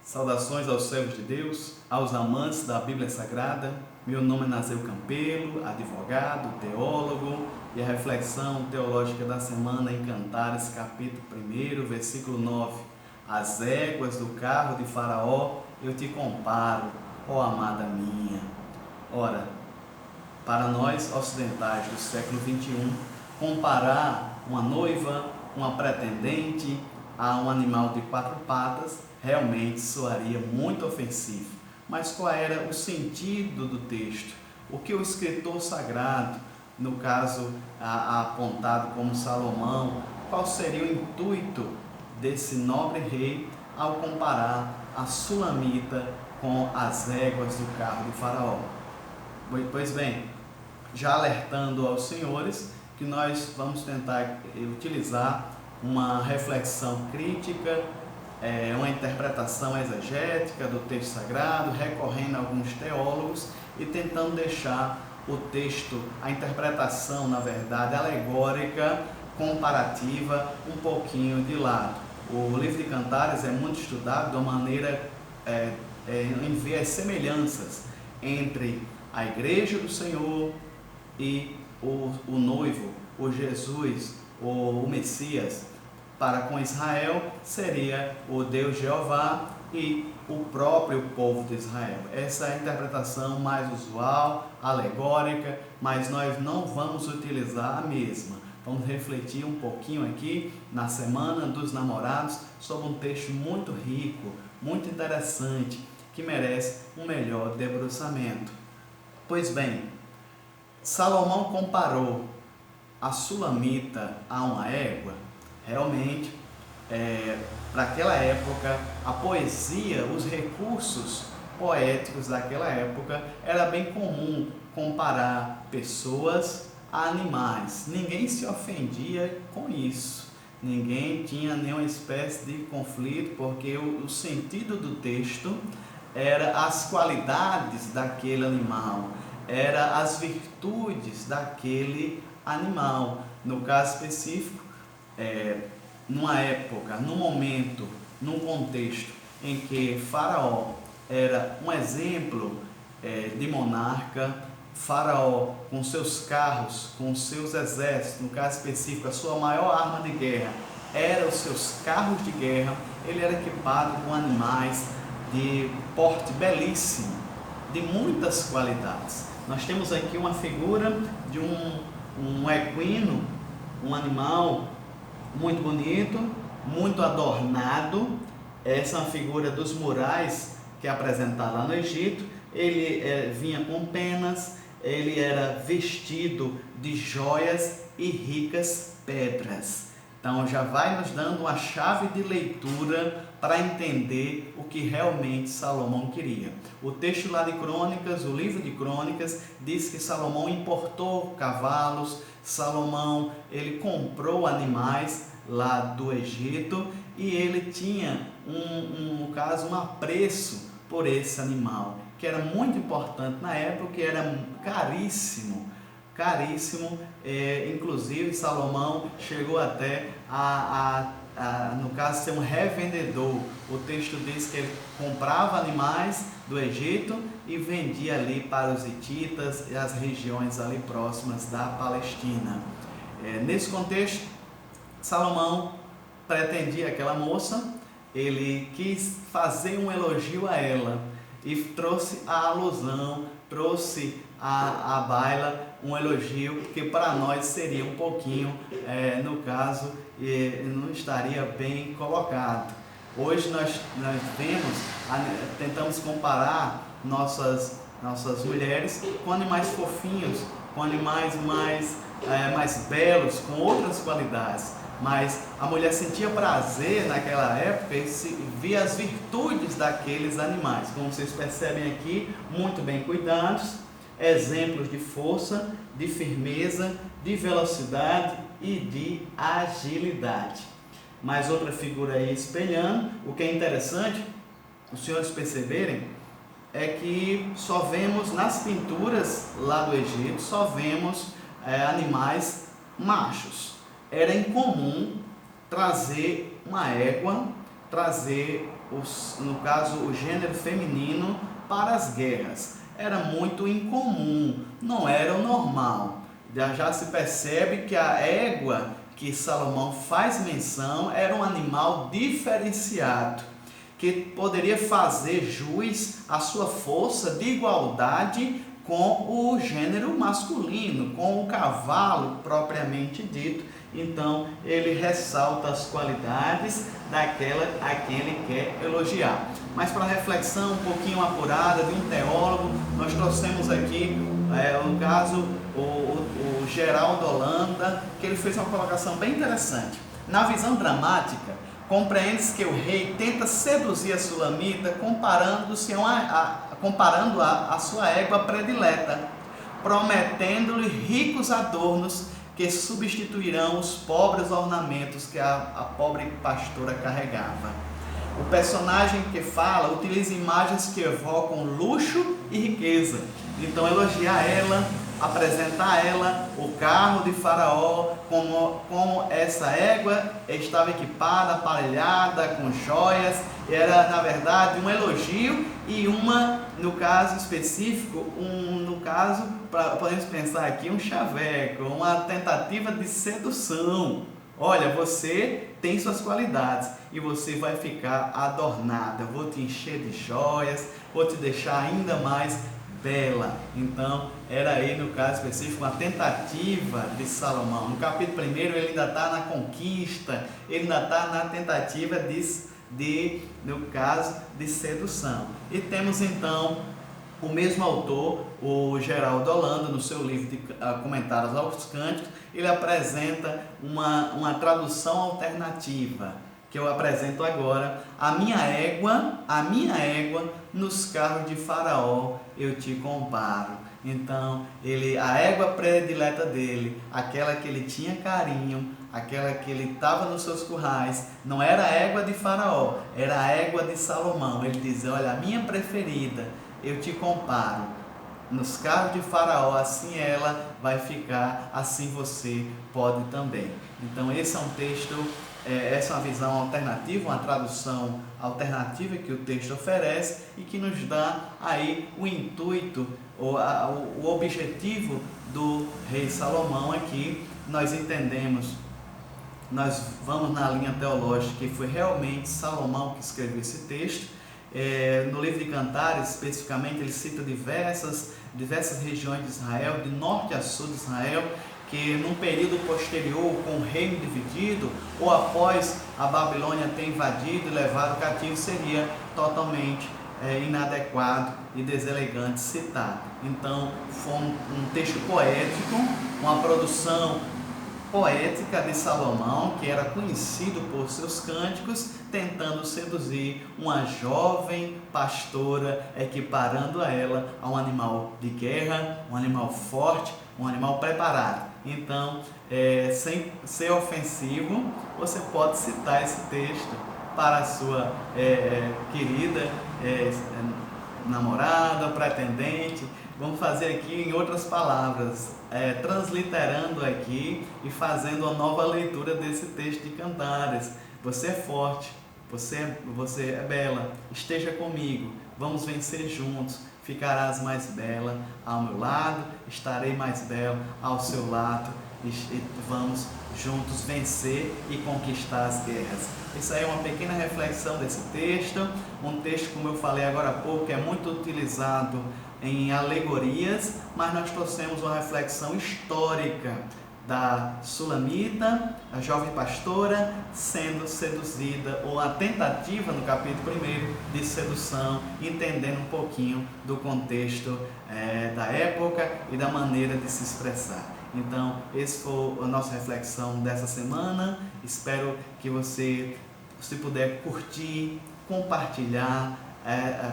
Saudações aos servos de Deus, aos amantes da Bíblia Sagrada. Meu nome é Nazeu Campelo, advogado, teólogo, e a reflexão teológica da semana em Cantares, capítulo 1, versículo 9. As éguas do carro de Faraó eu te comparo, ó amada minha. Ora, para nós ocidentais do século XXI, comparar uma noiva, uma pretendente a um animal de quatro patas realmente soaria muito ofensivo. Mas qual era o sentido do texto? O que o escritor sagrado, no caso apontado como Salomão, qual seria o intuito desse nobre rei ao comparar a sulamita com as éguas do carro de Faraó? Pois bem, já alertando aos senhores que nós vamos tentar utilizar uma reflexão crítica, uma interpretação exegética do texto sagrado, recorrendo a alguns teólogos e tentando deixar o texto, a interpretação, na verdade, alegórica, comparativa, um pouquinho de lado. O livro de Cantares é muito estudado de uma maneira em ver as semelhanças entre a igreja do Senhor e o noivo, o Jesus, o Messias. Para com Israel seria o Deus Jeová e o próprio povo de Israel. Essa é a interpretação mais usual, alegórica, mas nós não vamos utilizar a mesma. Vamos refletir um pouquinho aqui na Semana dos Namorados sobre um texto muito rico, muito interessante, que merece um melhor debruçamento. Pois bem, Salomão comparou a sulamita a uma égua. Realmente, para aquela época, a poesia, os recursos poéticos daquela época, era bem comum comparar pessoas a animais. Ninguém se ofendia com isso, ninguém tinha nenhuma espécie de conflito, porque o sentido do texto era as qualidades daquele animal, era as virtudes daquele animal. No caso específico, numa época, num momento, num contexto em que Faraó era um exemplo de monarca, Faraó com seus carros, com seus exércitos, no caso específico, a sua maior arma de guerra eram os seus carros de guerra. Ele era equipado com animais de porte belíssimo, de muitas qualidades. Nós temos aqui uma figura de um equino, um animal muito bonito, muito adornado. Essa é uma figura dos murais que é apresentada lá no Egito. Ele vinha com penas, ele era vestido de joias e ricas pedras. Então já vai nos dando uma chave de leitura para entender o que realmente Salomão queria. O texto lá de Crônicas, o livro de Crônicas, diz que Salomão importou cavalos, Salomão ele comprou animais lá do Egito e ele tinha no caso um apreço por esse animal, que era muito importante na época, que era caríssimo, inclusive Salomão chegou até no caso, ser um revendedor. O texto diz que ele comprava animais do Egito e vendia ali para os hititas e as regiões ali próximas da Palestina. Nesse contexto, Salomão pretendia aquela moça, ele quis fazer um elogio a ela e trouxe a alusão, trouxe à baila um elogio que para nós seria um pouquinho, no caso, não estaria bem colocado. Hoje nós tentamos comparar nossas mulheres com animais fofinhos, com animais mais belos, com outras qualidades. Mas a mulher sentia prazer naquela época e via as virtudes daqueles animais. Como vocês percebem aqui, muito bem cuidados, exemplos de força, de firmeza, de velocidade e de agilidade. Mais outra figura aí espelhando. O que é interessante, os senhores perceberem, é que só vemos nas pinturas lá do Egito, só vemos animais machos. Era incomum trazer uma égua trazer, no caso, o gênero feminino para as guerras. Era muito incomum, não era o normal. Já se percebe que a égua que Salomão faz menção era um animal diferenciado, que poderia fazer jus à sua força de igualdade com o gênero masculino, com o cavalo propriamente dito. Então ele ressalta as qualidades daquela a quem ele quer elogiar. Mas para reflexão um pouquinho apurada de um teólogo, nós trouxemos aqui, no caso, o Geraldo Holanda, que ele fez uma colocação bem interessante. Na visão dramática, compreende-se que o rei tenta seduzir a sulamita comparando a sua égua predileta, prometendo-lhe ricos adornos que substituirão os pobres ornamentos que a pobre pastora carregava. O personagem que fala utiliza imagens que evocam luxo e riqueza. Então elogiar ela, apresentar a ela o carro de Faraó, como essa égua estava equipada, aparelhada, com joias. Era, na verdade, um elogio e no caso específico, podemos pensar aqui, um chaveco, uma tentativa de sedução. Olha, você tem suas qualidades e você vai ficar adornada. Eu vou te encher de joias, vou te deixar ainda mais bela. Então, era aí no caso específico uma tentativa de Salomão. No capítulo 1 ele ainda está na conquista, ele ainda está na tentativa no caso de sedução. E temos então o mesmo autor, o Geraldo Holanda, no seu livro de Comentários aos Cânticos, ele apresenta uma tradução alternativa, que eu apresento agora. A minha égua, nos carros de Faraó eu te comparo. Então, a égua predileta dele, aquela que ele tinha carinho, aquela que ele estava nos seus currais, não era a égua de Faraó, era a égua de Salomão. Ele diz, olha, a minha preferida, eu te comparo. Nos carros de Faraó, assim ela vai ficar, assim você pode também. Então esse é um texto, essa é uma visão alternativa, uma tradução alternativa que o texto oferece e que nos dá aí o intuito, o objetivo do rei Salomão aqui. Nós entendemos, nós vamos na linha teológica que foi realmente Salomão que escreveu esse texto. No livro de Cantares, especificamente, ele cita diversas regiões de Israel, de norte a sul de Israel, que num período posterior, com o reino dividido, ou após a Babilônia ter invadido e levado cativo, seria totalmente inadequado e deselegante citar. Então, foi um texto poético, uma produção poética de Salomão, que era conhecido por seus cânticos, tentando seduzir uma jovem pastora, equiparando a ela a um animal de guerra, um animal forte, um animal preparado. Então, sem ser ofensivo, você pode citar esse texto para a sua querida namorada, pretendente. Vamos fazer aqui em outras palavras, transliterando aqui e fazendo uma nova leitura desse texto de Cantares. Você é forte, você é bela, esteja comigo, vamos vencer juntos, ficarás mais bela ao meu lado, estarei mais bela ao seu lado, e vamos juntos vencer e conquistar as guerras. Isso aí é uma pequena reflexão desse texto, um texto, como eu falei agora há pouco, que é muito utilizado em alegorias, mas nós trouxemos uma reflexão histórica da Sulamita, a jovem pastora, sendo seduzida, ou a tentativa no capítulo 1 de sedução, entendendo um pouquinho do contexto da época e da maneira de se expressar. Então, essa foi a nossa reflexão dessa semana. Espero que você, se puder, curtir, compartilhar,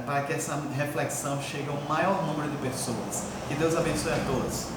para que essa reflexão chegue ao maior número de pessoas. Que Deus abençoe a todos.